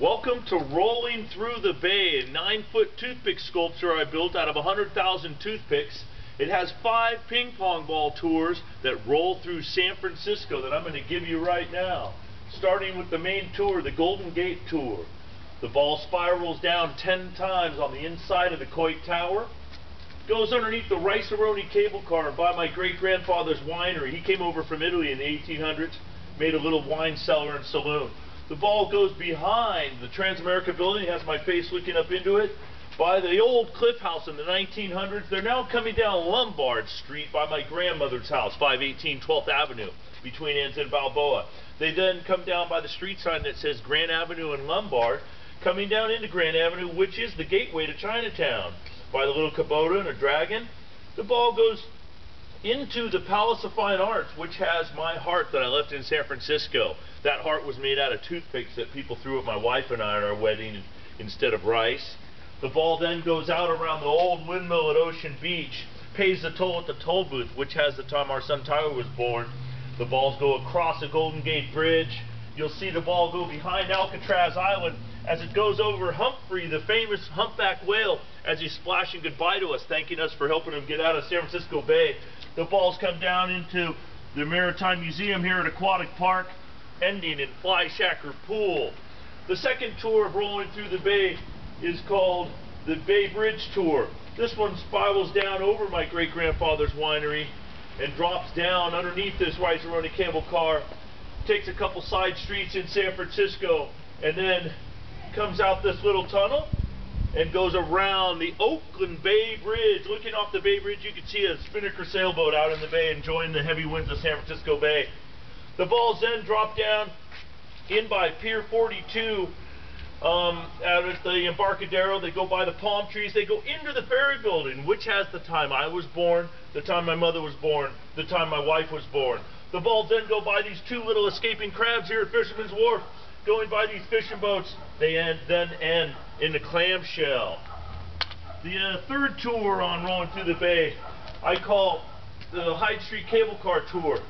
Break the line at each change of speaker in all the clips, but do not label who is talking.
Welcome to Rolling Through the Bay, a 9-foot toothpick sculpture I built out of 100,000 toothpicks. It has 5 ping pong ball tours that roll through San Francisco that I'm going to give you right now. Starting with the main tour, the Golden Gate Tour. The ball spirals down 10 times on the inside of the Coit Tower. Goes underneath the Rice-A-Roni cable car by my great-grandfather's winery. He came over from Italy in the 1800s, made a little wine cellar and saloon. The ball goes behind the Transamerica building, has my face looking up into it, by the old Cliff House in the 1900s. They're now coming down Lombard Street by my grandmother's house, 518 12th Avenue, between Anns and Balboa. They then come down by the street sign that says Grand Avenue and Lombard, coming down into Grand Avenue, which is the gateway to Chinatown, by the little Kubota and a dragon. The ball goes into the Palace of Fine Arts, which has my heart that I left in San Francisco. That heart was made out of toothpicks that people threw at my wife and I at our wedding instead of rice. The ball then goes out around the old windmill at Ocean Beach, pays the toll at the toll booth, which has the time our son Tyler was born. The balls go across the Golden Gate Bridge. You'll see the ball go behind Alcatraz Island as it goes over Humphrey, the famous humpback whale, as he's splashing goodbye to us, thanking us for helping him get out of San Francisco Bay. The balls come down into the Maritime Museum here at Aquatic Park, ending in Fly Shacker Pool. The second tour of Rolling Through the Bay is called the Bay Bridge Tour. This one spirals down over my great-grandfather's winery and drops down underneath this Rice-A-Roni cable car, takes a couple side streets in San Francisco, and then comes out this little tunnel and goes around the Oakland Bay Bridge. Looking off the Bay Bridge, you can see a spinnaker sailboat out in the bay enjoying the heavy winds of San Francisco Bay. The balls then drop down in by Pier 42 out at the Embarcadero. They go by the palm trees. They go into the ferry building, which has the time I was born, the time my mother was born, the time my wife was born. The balls then go by these 2 little escaping crabs here at Fisherman's Wharf, going by these fishing boats. They then end in the clamshell. The third tour on Rolling Through the Bay I call the Hyde Street Cable Car Tour.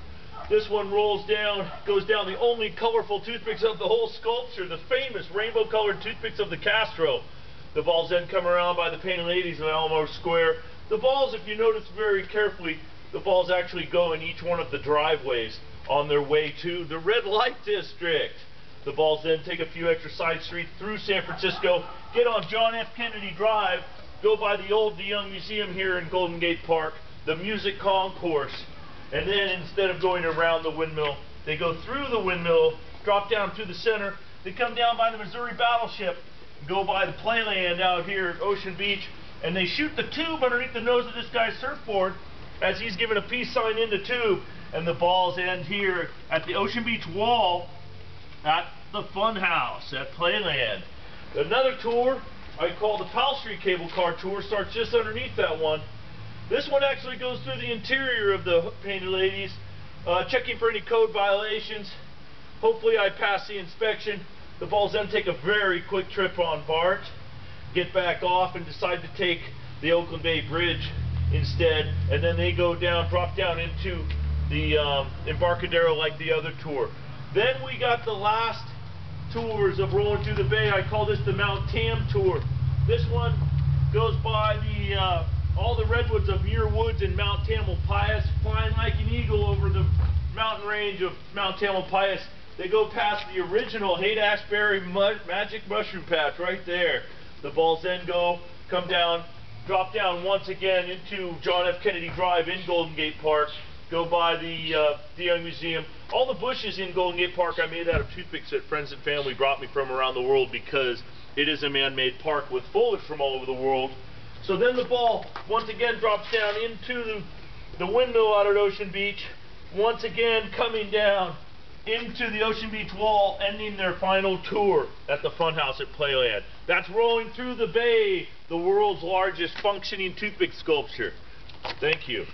This one rolls down, goes down the only colorful toothpicks of the whole sculpture, the famous rainbow-colored toothpicks of the Castro. The balls then come around by the Painted Ladies in Alamo Square. The balls, if you notice very carefully, the balls actually go in each one of the driveways on their way to the Red Light District. The balls then take a few extra side streets through San Francisco, get on John F. Kennedy Drive, go by the old DeYoung Museum here in Golden Gate Park, the Music Concourse, and then instead of going around the windmill, they go through the windmill, drop down through the center, they come down by the Missouri Battleship, go by the Playland out here at Ocean Beach, and they shoot the tube underneath the nose of this guy's surfboard as he's giving a peace sign in the tube, and the balls end here at the Ocean Beach Wall at the Fun House at Playland. Another tour I call the Powell Street Cable Car Tour starts just underneath that one. This one actually goes through the interior of the Painted Ladies, checking for any code violations. Hopefully I pass the inspection. The balls then take a very quick trip on BART, get back off and decide to take the Oakland Bay Bridge instead, and then they go down, drop down into the Embarcadero like the other tour. Then we got the last tours of Rolling Through the Bay. I call this the Mount Tam Tour. This one goes by the all the redwoods of Muir Woods and Mount Tamalpais, flying like an eagle over the mountain range of Mount Tamalpais. They go past the original Haight-Ashbury Magic Mushroom Patch right there. The balls then come down, drop down once again into John F. Kennedy Drive in Golden Gate Park, go by the DeYoung Museum. All the bushes in Golden Gate Park I made out of toothpicks that friends and family brought me from around the world because it is a man-made park with foliage from all over the world. So then the ball once again drops down into the windmill out at Ocean Beach, once again coming down into the Ocean Beach Wall, ending their final tour at the Funhouse at Playland. That's Rolling Through the Bay, the world's largest functioning toothpick sculpture. Thank you.